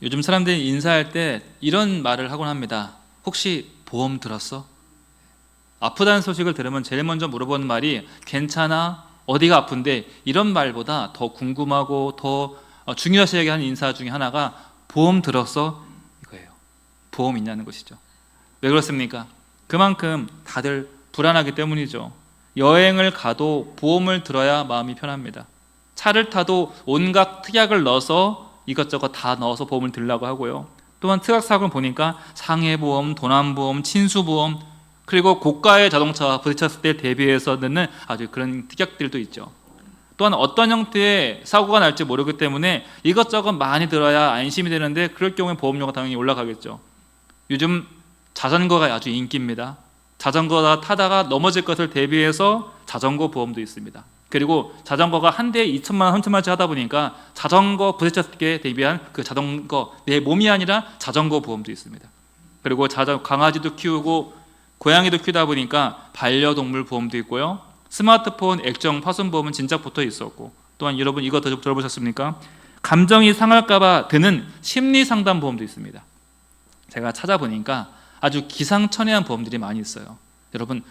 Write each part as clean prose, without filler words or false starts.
요즘 사람들이 인사할 때 이런 말을 하곤 합니다. 혹시 보험 들었어? 아프다는 소식을 들으면 제일 먼저 물어보는 말이 괜찮아? 어디가 아픈데? 이런 말보다 더 궁금하고 더 중요하시게 하는 인사 중에 하나가 보험 들었어? 이거예요. 보험 있냐는 것이죠. 왜 그렇습니까? 그만큼 다들 불안하기 때문이죠. 여행을 가도 보험을 들어야 마음이 편합니다. 차를 타도 온갖 특약을 넣어서 이것저것 다 넣어서 보험을 들라고 하고요. 또한 특약 사고를 보니까 상해보험, 도난보험, 친수보험, 그리고 고가의 자동차와 부딪혔을 때 대비해서 넣는 아주 그런 특약들도 있죠. 또한 어떤 형태의 사고가 날지 모르기 때문에 이것저것 많이 들어야 안심이 되는데 그럴 경우에 보험료가 당연히 올라가겠죠. 요즘 자전거가 아주 인기입니다. 자전거 타다가 넘어질 것을 대비해서 자전거 보험도 있습니다. 그리고 자전거가 한 대에 2천만 원, 3천만 원씩 하다 보니까 자전거 부딪혔을 때 대비한 그 자전거, 내 몸이 아니라 자전거 보험도 있습니다. 그리고 강아지도 키우고 고양이도 키우다 보니까 반려동물 보험도 있고요. 스마트폰 액정 파손 보험은 진작 붙어 있었고, 또한 여러분 이거 들어보셨습니까? 감정이 상할까봐 드는 심리 상담 보험도 있습니다. 제가 찾아보니까 아주 기상천외한 보험들이 많이 있어요. 여러분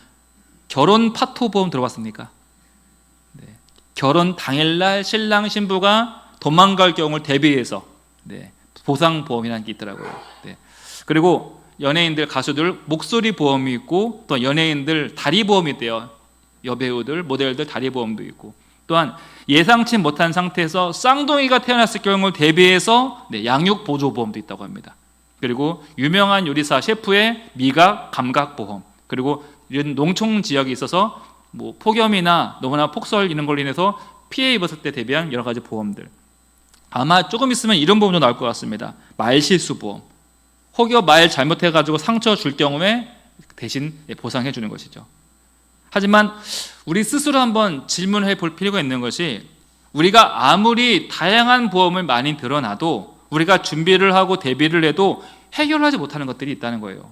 결혼 파토 보험 들어봤습니까? 네. 결혼 당일날 신랑 신부가 도망갈 경우를 대비해서 보상 보험이라는 게 있더라고요. 그리고 연예인들, 가수들 목소리 보험이 있고, 또 연예인들 다리 보험이 있대요. 여배우들, 모델들 다리 보험도 있고, 또한 예상치 못한 상태에서 쌍둥이가 태어났을 경우를 대비해서 양육 보조 보험도 있다고 합니다. 그리고 유명한 요리사 셰프의 미각 감각 보험, 그리고 이런 농촌 지역에 있어서 폭염이나 너무나 폭설 이런 걸로 인해서 피해 입었을 때 대비한 여러 가지 보험들. 아마 조금 있으면 이런 보험도 나올 것 같습니다. 말실수 보험. 혹여 말 잘못해가지고 상처 줄 경우에 대신 보상해 주는 것이죠. 하지만 우리 스스로 한번 질문해 볼 필요가 있는 것이, 우리가 아무리 다양한 보험을 많이 들어놔도 우리가 준비를 하고 대비를 해도 해결하지 못하는 것들이 있다는 거예요.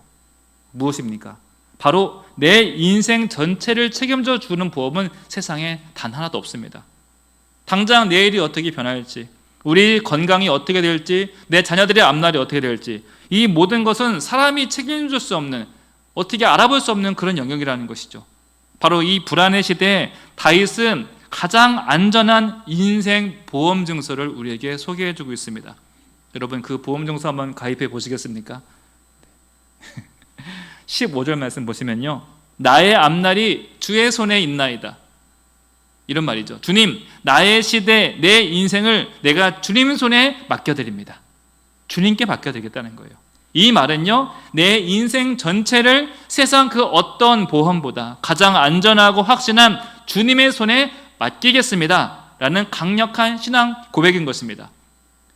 무엇입니까? 바로 내 인생 전체를 책임져 주는 보험은 세상에 단 하나도 없습니다. 당장 내일이 어떻게 변할지, 우리 건강이 어떻게 될지, 내 자녀들의 앞날이 어떻게 될지, 이 모든 것은 사람이 책임질 수 없는, 어떻게 알아볼 수 없는 그런 영역이라는 것이죠. 바로 이 불안의 시대에 다윗은 가장 안전한 인생 보험 증서를 우리에게 소개해 주고 있습니다. 여러분 그 보험 증서 한번 가입해 보시겠습니까? 15절 말씀 보시면요, 나의 앞날이 주의 손에 있나이다, 이런 말이죠. 주님, 나의 시대, 내 인생을 내가 주님 손에 맡겨드립니다. 주님께 맡겨드리겠다는 거예요. 이 말은요, 내 인생 전체를 세상 그 어떤 보험보다 가장 안전하고 확신한 주님의 손에 맡기겠습니다 라는 강력한 신앙 고백인 것입니다.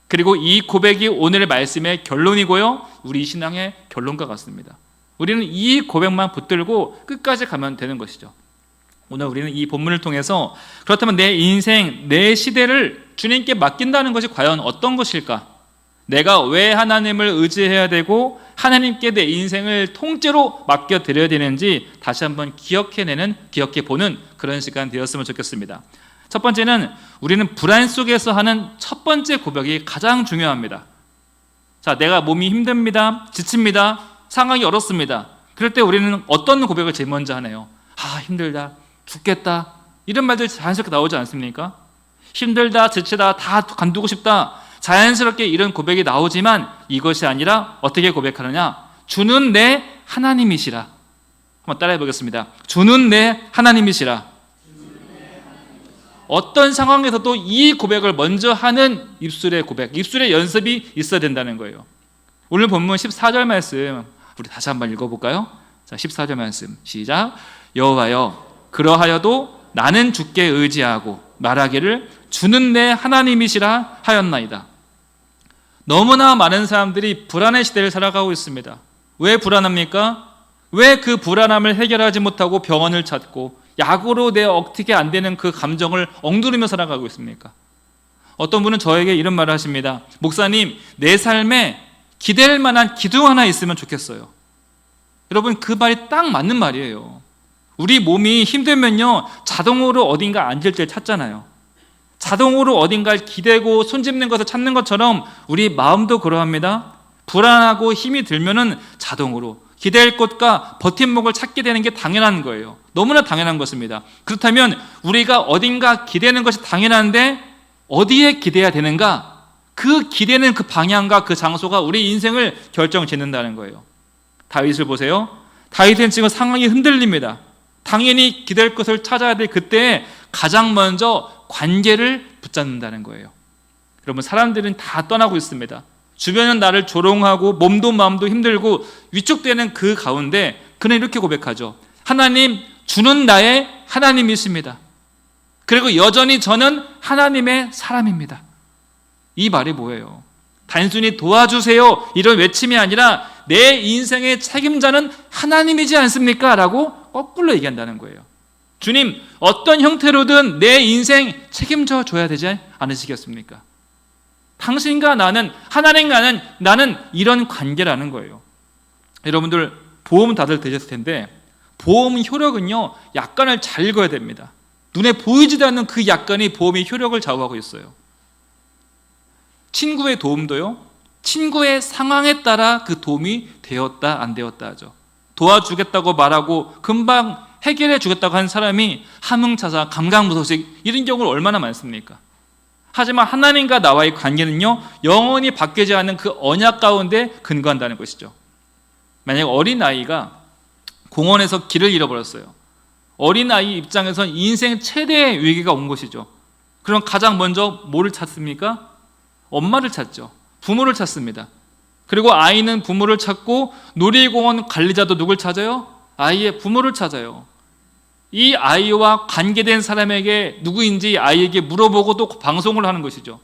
그리고 이 고백이 오늘의 말씀의 결론이고요, 우리 신앙의 결론과 같습니다. 우리는 이 고백만 붙들고 끝까지 가면 되는 것이죠. 오늘 우리는 이 본문을 통해서 그렇다면 내 인생, 내 시대를 주님께 맡긴다는 것이 과연 어떤 것일까? 내가 왜 하나님을 의지해야 되고 하나님께 내 인생을 통째로 맡겨드려야 되는지 다시 한번 기억해보는 그런 시간 되었으면 좋겠습니다. 첫 번째는 우리는 불안 속에서 하는 첫 번째 고백이 가장 중요합니다. 자, 내가 몸이 힘듭니다, 지칩니다, 상황이 어렵습니다. 그럴 때 우리는 어떤 고백을 제일 먼저 하나요? 힘들다, 죽겠다, 이런 말들 자연스럽게 나오지 않습니까? 힘들다, 지치다, 다 관두고 싶다, 자연스럽게 이런 고백이 나오지만 이것이 아니라 어떻게 고백하느냐? 주는 내 하나님이시라. 한번 따라해 보겠습니다. 주는 내 하나님이시라. 어떤 상황에서도 이 고백을 먼저 하는 입술의 고백, 입술의 연습이 있어야 된다는 거예요. 오늘 본문 14절 말씀 우리 다시 한번 읽어볼까요? 자, 14절 말씀 시작. 여호와여, 그러하여도 나는 주께 의지하고 말하기를 주는 내 하나님이시라 하였나이다. 너무나 많은 사람들이 불안의 시대를 살아가고 있습니다. 왜 불안합니까? 왜 그 불안함을 해결하지 못하고 병원을 찾고 약으로 내 어떻게 안 되는 그 감정을 억누르며 살아가고 있습니까? 어떤 분은 저에게 이런 말을 하십니다. 목사님, 내 삶에 기댈 만한 기둥 하나 있으면 좋겠어요. 여러분 그 말이 딱 맞는 말이에요. 우리 몸이 힘들면요, 자동으로 어딘가 앉을 때 찾잖아요. 자동으로 어딘가를 기대고 손짓는 것을 찾는 것처럼 우리 마음도 그러합니다. 불안하고 힘이 들면은 자동으로 기댈 곳과 버팀목을 찾게 되는 게 당연한 거예요. 너무나 당연한 것입니다. 그렇다면 우리가 어딘가 기대는 것이 당연한데 어디에 기대야 되는가? 그 기대는 그 방향과 그 장소가 우리 인생을 결정짓는다는 거예요. 다윗을 보세요. 다윗은 지금 상황이 흔들립니다. 당연히 기댈 것을 찾아야 될 그때 가장 먼저 관계를 붙잡는다는 거예요. 여러분, 사람들은 다 떠나고 있습니다. 주변은 나를 조롱하고 몸도 마음도 힘들고 위축되는 그 가운데 그는 이렇게 고백하죠. 하나님, 주는 나의 하나님이십니다. 그리고 여전히 저는 하나님의 사람입니다. 이 말이 뭐예요? 단순히 도와주세요 이런 외침이 아니라 내 인생의 책임자는 하나님이지 않습니까? 라고 거꾸로 얘기한다는 거예요. 주님, 어떤 형태로든 내 인생 책임져 줘야 되지 않으시겠습니까? 당신과 나는, 하나님과 나는 이런 관계라는 거예요. 여러분들 보험 다들 되셨을 텐데 보험 효력은요, 약관을 잘 읽어야 됩니다. 눈에 보이지도 않는 그 약관이 보험의 효력을 좌우하고 있어요. 친구의 도움도요, 친구의 상황에 따라 그 도움이 되었다 안 되었다 하죠. 도와주겠다고 말하고 금방 해결해 주겠다고 한 사람이 함흥차사, 감감무소식 이런 경우는 얼마나 많습니까? 하지만 하나님과 나와의 관계는요, 영원히 바뀌지 않는 그 언약 가운데 근거한다는 것이죠. 만약 어린아이가 공원에서 길을 잃어버렸어요. 어린아이 입장에선 인생 최대의 위기가 온 것이죠. 그럼 가장 먼저 뭐를 찾습니까? 엄마를 찾죠. 부모를 찾습니다. 그리고 아이는 부모를 찾고 놀이공원 관리자도 누굴 찾아요? 아이의 부모를 찾아요. 이 아이와 관계된 사람에게 누구인지 아이에게 물어보고 또 방송을 하는 것이죠.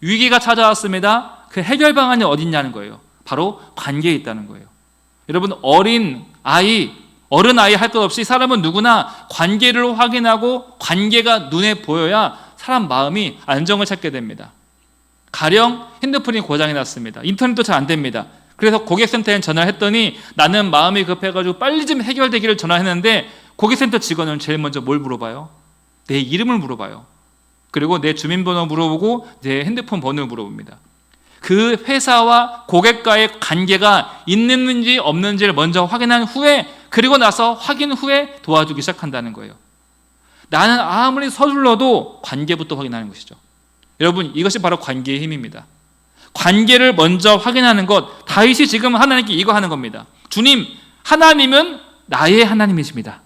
위기가 찾아왔습니다. 그 해결 방안이 어딨냐는 거예요. 바로 관계에 있다는 거예요. 여러분, 어린 아이, 어른 아이 할 것 없이 사람은 누구나 관계를 확인하고 관계가 눈에 보여야 사람 마음이 안정을 찾게 됩니다. 가령 핸드폰이 고장이 났습니다. 인터넷도 잘 안 됩니다. 그래서 고객센터에 전화를 했더니 나는 마음이 급해가지고 빨리 좀 해결되기를 전화했는데 고객센터 직원은 제일 먼저 뭘 물어봐요? 내 이름을 물어봐요. 그리고 내 주민번호 물어보고 내 핸드폰 번호를 물어봅니다. 그 회사와 고객과의 관계가 있는지 없는지를 먼저 확인한 후에, 그리고 나서 확인 후에 도와주기 시작한다는 거예요. 나는 아무리 서둘러도 관계부터 확인하는 것이죠. 여러분, 이것이 바로 관계의 힘입니다. 관계를 먼저 확인하는 것, 다윗이 지금 하나님께 이거 하는 겁니다. 주님, 하나님은 나의 하나님이십니다.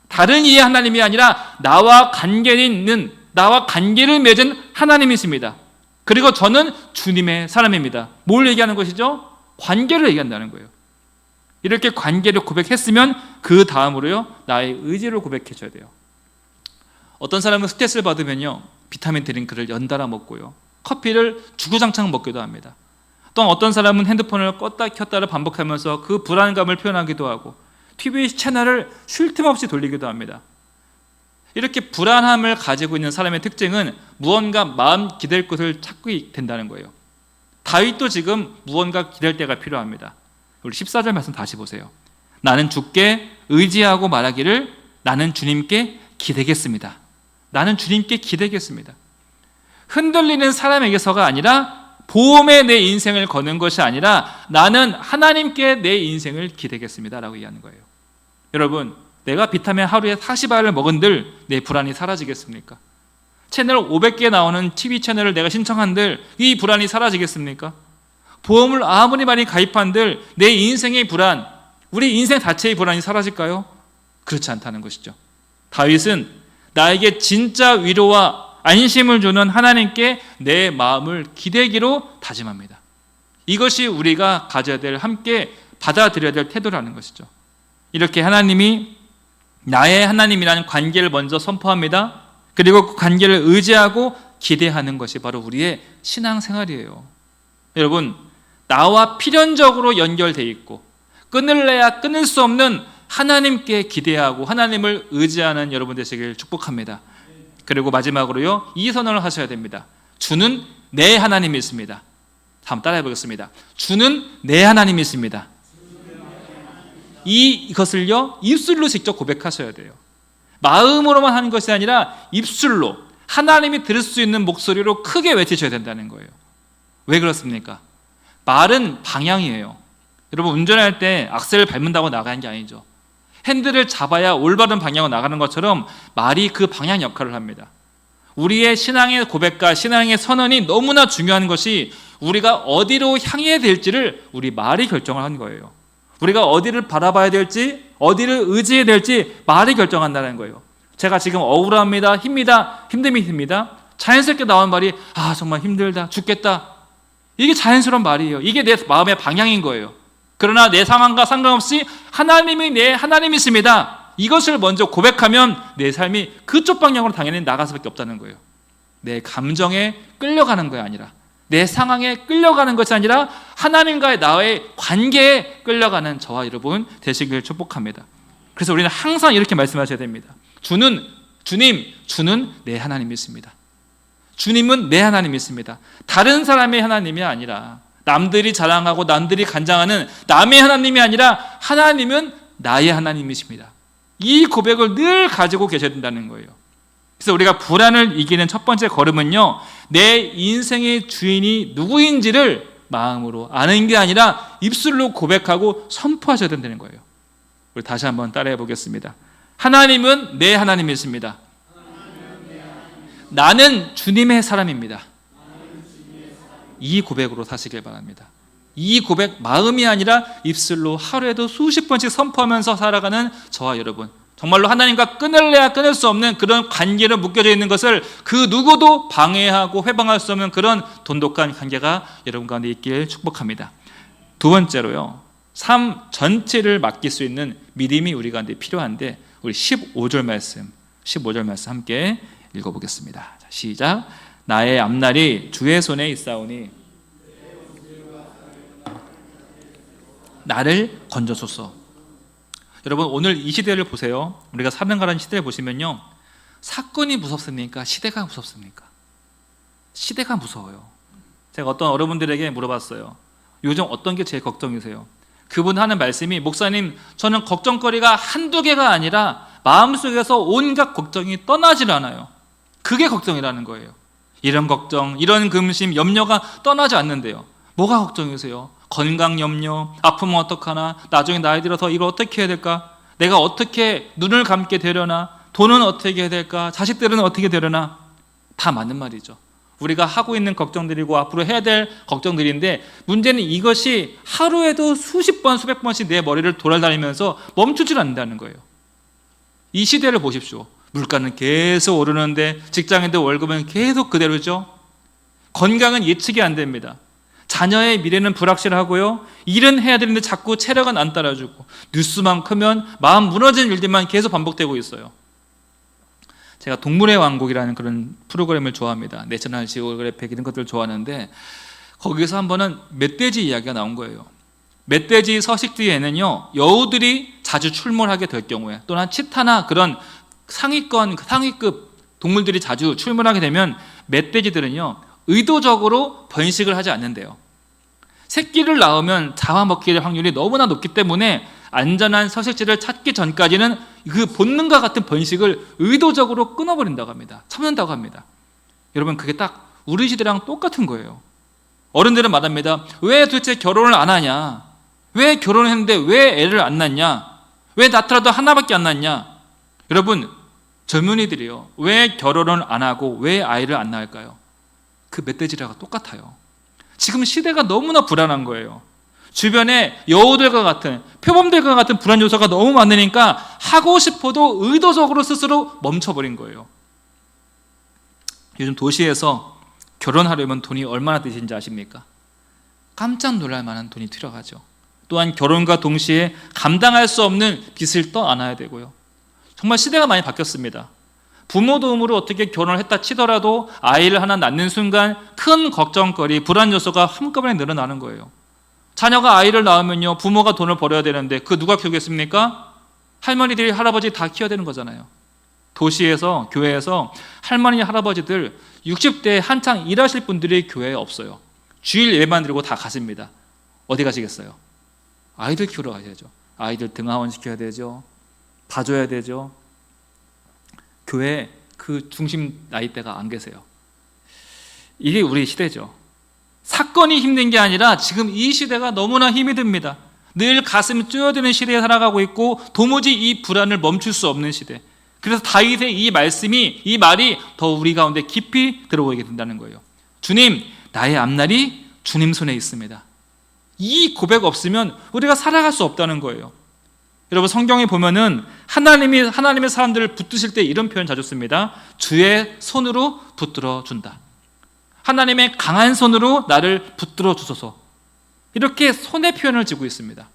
다른 이의 하나님이 아니라 나와 관계를 맺은 하나님이십니다. 그리고 저는 주님의 사람입니다. 뭘 얘기하는 것이죠? 관계를 얘기한다는 거예요. 이렇게 관계를 고백했으면 그 다음으로요, 나의 의지를 고백해 줘야 돼요. 어떤 사람은 스트레스를 받으면요, 비타민 드링크를 연달아 먹고요, 커피를 주구장창 먹기도 합니다. 또 어떤 사람은 핸드폰을 껐다 켰다를 반복하면서 그 불안감을 표현하기도 하고 TV 채널을 쉴 틈 없이 돌리기도 합니다. 이렇게 불안함을 가지고 있는 사람의 특징은 무언가 마음 기댈 곳을 찾게 된다는 거예요. 다윗도 지금 무언가 기댈 때가 필요합니다. 우리 14절 말씀 다시 보세요. 나는 주께 의지하고 말하기를 나는 주님께 기대겠습니다. 나는 주님께 기대겠습니다. 흔들리는 사람에게서가 아니라 보험에 내 인생을 거는 것이 아니라 나는 하나님께 내 인생을 기대겠습니다 라고 얘기하는 거예요. 여러분, 내가 비타민 하루에 40알을 먹은들 내 불안이 사라지겠습니까? 채널 500개 나오는 TV 채널을 내가 신청한들 이 불안이 사라지겠습니까? 보험을 아무리 많이 가입한들 내 인생의 불안, 우리 인생 자체의 불안이 사라질까요? 그렇지 않다는 것이죠. 다윗은 나에게 진짜 위로와 안심을 주는 하나님께 내 마음을 기대기로 다짐합니다. 이것이 우리가 가져야 될, 함께 받아들여야 될 태도라는 것이죠. 이렇게 하나님이 나의 하나님이라는 관계를 먼저 선포합니다. 그리고 그 관계를 의지하고 기대하는 것이 바로 우리의 신앙생활이에요. 여러분, 나와 필연적으로 연결되어 있고 끊을래야 끊을 수 없는 하나님께 기대하고 하나님을 의지하는 여러분 되시길 축복합니다. 그리고 마지막으로요, 이 선언을 하셔야 됩니다. 주는 내 하나님이 있습니다. 한번 따라해 보겠습니다. 주는 내 하나님이 있습니다. 이것을요, 입술로 직접 고백하셔야 돼요. 마음으로만 하는 것이 아니라 입술로 하나님이 들을 수 있는 목소리로 크게 외치셔야 된다는 거예요. 왜 그렇습니까? 말은 방향이에요. 여러분, 운전할 때 악셀을 밟는다고 나가는 게 아니죠. 핸들을 잡아야 올바른 방향으로 나가는 것처럼 말이 그 방향 역할을 합니다. 우리의 신앙의 고백과 신앙의 선언이 너무나 중요한 것이 우리가 어디로 향해야 될지를 우리 말이 결정을 하는 거예요. 우리가 어디를 바라봐야 될지, 어디를 의지해야 될지 말이 결정한다는 거예요. 제가 지금 억울합니다, 힘듦이 듭니다. 자연스럽게 나온 말이 정말 힘들다, 죽겠다. 이게 자연스러운 말이에요. 이게 내 마음의 방향인 거예요. 그러나 내 상황과 상관없이 하나님이 내 하나님이십니다. 이것을 먼저 고백하면 내 삶이 그쪽 방향으로 당연히 나갈 수밖에 없다는 거예요. 내 감정에 끌려가는 것이 아니라, 내 상황에 끌려가는 것이 아니라 하나님과의 나의 관계에 끌려가는 저와 여러분 되시길 축복합니다. 그래서 우리는 항상 이렇게 말씀하셔야 됩니다. 주님, 주는 내 하나님이십니다. 주님은 내 하나님이십니다. 다른 사람의 하나님이 아니라, 남들이 자랑하고 남들이 간장하는 남의 하나님이 아니라 하나님은 나의 하나님이십니다. 이 고백을 늘 가지고 계셔야 된다는 거예요. 그래서 우리가 불안을 이기는 첫 번째 걸음은요, 내 인생의 주인이 누구인지를 마음으로 아는 게 아니라 입술로 고백하고 선포하셔야 된다는 거예요. 우리 다시 한번 따라해 보겠습니다. 하나님은 내 하나님이십니다. 나는 주님의 사람입니다. 이 고백으로 사시길 바랍니다. 이 고백, 마음이 아니라 입술로 하루에도 수십 번씩 선포하면서 살아가는 저와 여러분, 정말로 하나님과 끊을래야 끊을 수 없는 그런 관계로 묶여져 있는 것을 그 누구도 방해하고 회방할 수 없는 그런 돈독한 관계가 여러분 가운데 있길 축복합니다. 두 번째로요, 삶 전체를 맡길 수 있는 믿음이 우리 가운데 필요한데, 우리 15절 말씀 함께 읽어보겠습니다. 시작. 나의 앞날이 주의 손에 있사오니 나를 건져소서. 여러분, 오늘 이 시대를 보세요. 우리가 살아가는 시대를 보시면요, 사건이 무섭습니까? 시대가 무섭습니까? 시대가 무서워요. 제가 어떤 어른분들에게 물어봤어요. 요즘 어떤 게 제일 걱정이세요? 그분 하는 말씀이, 목사님, 저는 걱정거리가 한두 개가 아니라 마음속에서 온갖 걱정이 떠나질 않아요. 그게 걱정이라는 거예요. 이런 걱정, 이런 근심, 염려가 떠나지 않는데요. 뭐가 걱정이세요? 건강 염려, 아프면 어떡하나, 나중에 나이 들어서 이걸 어떻게 해야 될까, 내가 어떻게 눈을 감게 되려나, 돈은 어떻게 해야 될까, 자식들은 어떻게 되려나. 다 맞는 말이죠. 우리가 하고 있는 걱정들이고 앞으로 해야 될 걱정들인데, 문제는 이것이 하루에도 수십 번, 수백 번씩 내 머리를 돌아다니면서 멈추질 않는다는 거예요. 이 시대를 보십시오. 물가는 계속 오르는데 직장인들 월급은 계속 그대로죠. 건강은 예측이 안 됩니다. 자녀의 미래는 불확실하고요, 일은 해야 되는데 자꾸 체력은 안 따라주고, 뉴스만 크면 마음 무너지는 일들만 계속 반복되고 있어요. 제가 동물의 왕국이라는 그런 프로그램을 좋아합니다. 내셔널 지오그래픽 이런 것들을 좋아하는데, 거기서 한 번은 멧돼지 이야기가 나온 거예요. 멧돼지 서식지에는요, 여우들이 자주 출몰하게 될 경우에, 또는 치타나 그런 상위급 동물들이 자주 출몰하게 되면 멧돼지들은요, 의도적으로 번식을 하지 않는데요. 새끼를 낳으면 잡아먹힐 확률이 너무나 높기 때문에 안전한 서식지를 찾기 전까지는 그 본능과 같은 번식을 의도적으로 끊어버린다고 합니다. 참는다고 합니다. 여러분, 그게 딱 우리 시대랑 똑같은 거예요. 어른들은 말합니다. 왜 도대체 결혼을 안 하냐? 왜 결혼을 했는데 왜 애를 안 낳냐? 왜 낳더라도 하나밖에 안 낳냐? 여러분, 젊은이들이요, 왜 결혼을 안 하고 왜 아이를 안 낳을까요? 그 멧돼지랑 똑같아요. 지금 시대가 너무나 불안한 거예요. 주변에 여우들과 같은, 표범들과 같은 불안 요소가 너무 많으니까 하고 싶어도 의도적으로 스스로 멈춰버린 거예요. 요즘 도시에서 결혼하려면 돈이 얼마나 드시는지 아십니까? 깜짝 놀랄 만한 돈이 들어가죠. 또한 결혼과 동시에 감당할 수 없는 빚을 떠안아야 되고요. 정말 시대가 많이 바뀌었습니다. 부모 도움으로 어떻게 결혼을 했다 치더라도 아이를 하나 낳는 순간 큰 걱정거리, 불안 요소가 한꺼번에 늘어나는 거예요. 자녀가 아이를 낳으면요, 부모가 돈을 벌어야 되는데 그 누가 키우겠습니까? 할머니들이, 할아버지 다 키워야 되는 거잖아요. 도시에서, 교회에서 할머니, 할아버지들 60대에 한창 일하실 분들이 교회에 없어요. 주일 예배만 드리고 다 가십니다. 어디 가시겠어요? 아이들 키우러 가셔야죠. 아이들 등하원 시켜야 되죠. 봐줘야 되죠. 교회 그 중심 나이대가 안 계세요. 이게 우리 시대죠. 사건이 힘든 게 아니라 지금 이 시대가 너무나 힘이 듭니다. 늘 가슴이 쪼여드는 시대에 살아가고 있고 도무지 이 불안을 멈출 수 없는 시대. 그래서 다윗의 이 말이 더 우리 가운데 깊이 들어오게 된다는 거예요. 주님, 나의 앞날이 주님 손에 있습니다. 이 고백 없으면 우리가 살아갈 수 없다는 거예요. 여러분, 성경에 보면은 하나님의 사람들을 붙드실 때 이런 표현 자주 씁니다. 주의 손으로 붙들어 준다. 하나님의 강한 손으로 나를 붙들어 주소서. 이렇게 손의 표현을 지고 있습니다.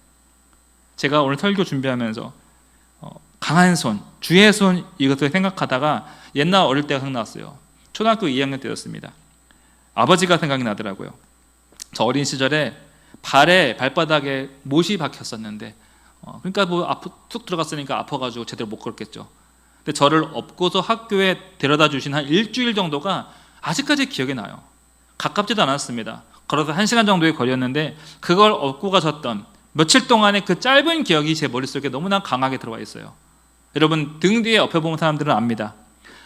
제가 오늘 설교 준비하면서 강한 손, 주의 손, 이것을 생각하다가 옛날 어릴 때가 생각났어요. 초등학교 2학년 때였습니다. 아버지가 생각이 나더라고요. 저 어린 시절에 발바닥에 못이 박혔었는데 그러니까 툭 들어갔으니까 아파가지고 제대로 못 걸었겠죠. 근데 저를 업고서 학교에 데려다 주신 한 일주일 정도가 아직까지 기억이 나요. 가깝지도 않았습니다. 걸어서 1시간 정도의 거리였는데 그걸 업고 가셨던 며칠 동안의 그 짧은 기억이 제 머릿속에 너무나 강하게 들어와 있어요. 여러분, 등 뒤에 엎여본 사람들은 압니다.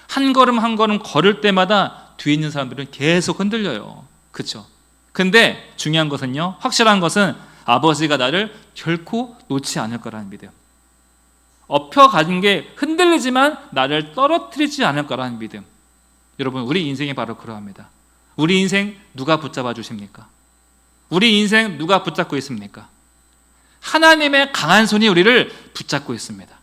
한 걸음 한 걸음 걸을 때마다 뒤에 있는 사람들은 계속 흔들려요. 그렇죠? 근데 중요한 것은요, 확실한 것은 아버지가 나를 결코 놓지 않을 거라는 믿음. 엎여가는 게 흔들리지만 나를 떨어뜨리지 않을 거라는 믿음. 여러분, 우리 인생이 바로 그러합니다. 우리 인생 누가 붙잡아 주십니까? 우리 인생 누가 붙잡고 있습니까? 하나님의 강한 손이 우리를 붙잡고 있습니다.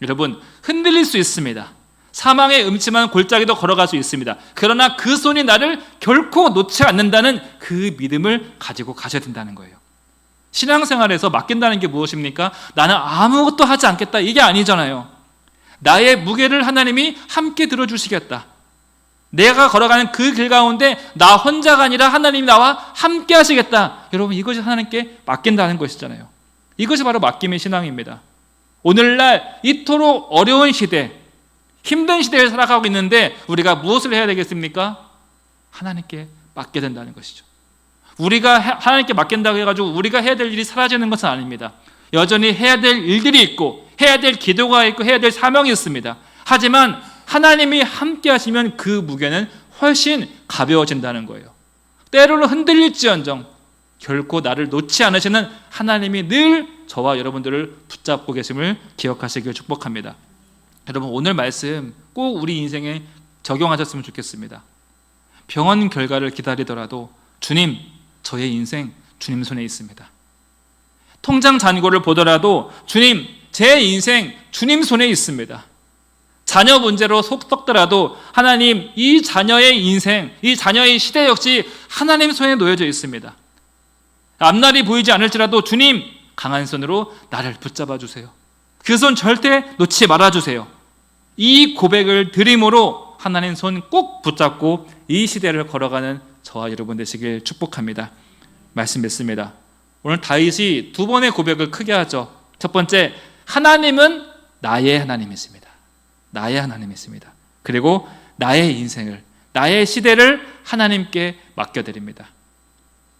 여러분, 흔들릴 수 있습니다. 사망의 음침한 골짜기도 걸어갈 수 있습니다. 그러나 그 손이 나를 결코 놓지 않는다는 그 믿음을 가지고 가셔야 된다는 거예요. 신앙생활에서 맡긴다는 게 무엇입니까? 나는 아무것도 하지 않겠다, 이게 아니잖아요. 나의 무게를 하나님이 함께 들어주시겠다. 내가 걸어가는 그 길 가운데 나 혼자가 아니라 하나님이 나와 함께 하시겠다. 여러분, 이것이 하나님께 맡긴다는 것이잖아요. 이것이 바로 맡김의 신앙입니다. 오늘날 이토록 어려운 시대, 힘든 시대를 살아가고 있는데 우리가 무엇을 해야 되겠습니까? 하나님께 맡게 된다는 것이죠. 우리가 하나님께 맡긴다고 해가지고 우리가 해야 될 일이 사라지는 것은 아닙니다. 여전히 해야 될 일들이 있고 해야 될 기도가 있고 해야 될 사명이 있습니다. 하지만 하나님이 함께 하시면 그 무게는 훨씬 가벼워진다는 거예요. 때로는 흔들릴지언정 결코 나를 놓지 않으시는 하나님이 늘 저와 여러분들을 붙잡고 계심을 기억하시길 축복합니다. 여러분, 오늘 말씀 꼭 우리 인생에 적용하셨으면 좋겠습니다. 병원 결과를 기다리더라도 주님, 저의 인생 주님 손에 있습니다. 통장 잔고를 보더라도 주님, 제 인생 주님 손에 있습니다. 자녀 문제로 속 썩더라도 하나님, 이 자녀의 인생, 이 자녀의 시대 역시 하나님 손에 놓여져 있습니다. 앞날이 보이지 않을지라도 주님, 강한 손으로 나를 붙잡아 주세요. 그 손 절대 놓지 말아 주세요. 이 고백을 드림으로 하나님 손 꼭 붙잡고 이 시대를 걸어가는 저와 여러분 되시길 축복합니다. 말씀 맺습니다. 오늘 다윗이 두 번의 고백을 크게 하죠. 첫 번째, 하나님은 나의 하나님이십니다. 나의 하나님이십니다. 그리고 나의 인생을, 나의 시대를 하나님께 맡겨드립니다.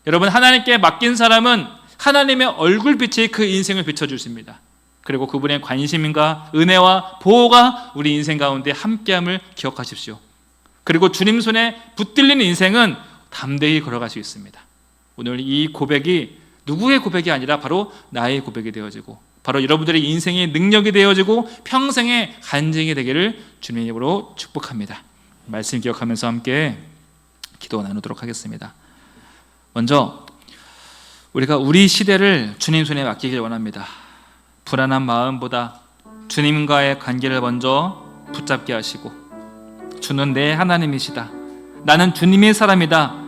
여러분, 하나님께 맡긴 사람은 하나님의 얼굴빛이 그 인생을 비춰주십니다. 그리고 그분의 관심과 은혜와 보호가 우리 인생 가운데 함께함을 기억하십시오. 그리고 주님 손에 붙들린 인생은 담대히 걸어갈 수 있습니다. 오늘 이 고백이 누구의 고백이 아니라 바로 나의 고백이 되어지고 바로 여러분들의 인생의 능력이 되어지고 평생의 간증이 되기를 주님의 이름으로 축복합니다. 말씀 기억하면서 함께 기도 나누도록 하겠습니다. 먼저 우리가 우리 시대를 주님 손에 맡기길 원합니다. 불안한 마음보다 주님과의 관계를 먼저 붙잡게 하시고, 주는 내 하나님이시다, 나는 주님의 사람이다,